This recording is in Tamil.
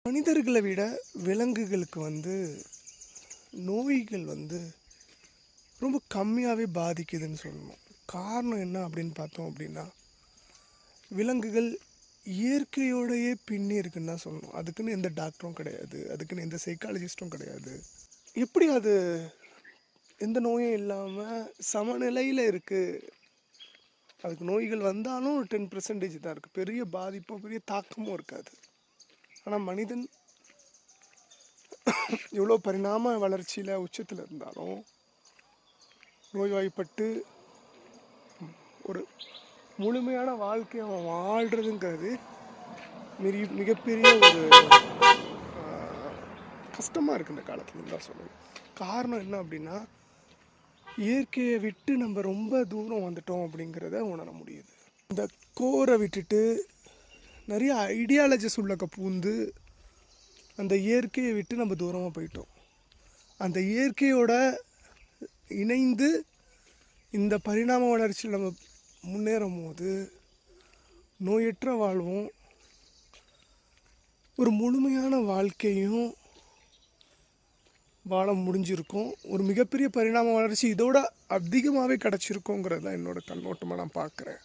மனிதர்களை விட விலங்குகளுக்கு நோய்கள் ரொம்ப கம்மியாகவே பாதிக்குதுன்னு சொல்லணும். காரணம் என்ன அப்படின்னு பார்த்தோம் அப்படின்னா, விலங்குகள் இயற்கையோடையே பின்னி இருக்குன்னு தான் சொல்லணும். அதுக்குன்னு எந்த டாக்டரும் கிடையாது, அதுக்குன்னு எந்த சைக்காலஜிஸ்ட்டும் கிடையாது. எப்படி அது எந்த நோயும் இல்லாமல் சமநிலையில் இருக்குது? அதுக்கு நோய்கள் வந்தாலும் 10% தான் இருக்குது, பெரிய பாதிப்போ பெரிய தாக்கமும் இருக்காது. ஆனால் மனிதன் எவ்வளோ பரிணாம வளர்ச்சியில் உச்சத்தில் இருந்தாலும் நோய்வாய்ப்பட்டு ஒரு முழுமையான வாழ்க்கையை அவன் வாழ்கிறதுங்கிறது மிகப்பெரிய ஒரு கஷ்டமாக இருக்குது இந்த காலத்தில் தான் சொல்லணும். காரணம் என்ன அப்படின்னா, இயற்கையை விட்டு நம்ம ரொம்ப தூரம் வந்துட்டோம் அப்படிங்கிறத உணர முடியுது. இந்த கோரை விட்டுட்டு நிறைய ஐடியாலஜிஸ் உள்ளக்க பூந்து அந்த இயற்கையை விட்டு நம்ம தூரமாக போயிட்டோம். அந்த இயற்கையோட இணைந்து இந்த பரிணாம வளர்ச்சியில் நம்ம முன்னேறும் போது நோயற்ற வாழ்வும் ஒரு முழுமையான வாழ்க்கையும் வாழ முடிஞ்சிருக்கும். ஒரு மிகப்பெரிய பரிணாம வளர்ச்சி இதோட அதிகமாகவே கிடச்சிருக்கோங்கிறது தான் என்னோட கண்ணோட்டமாக நான் பார்க்குறேன்.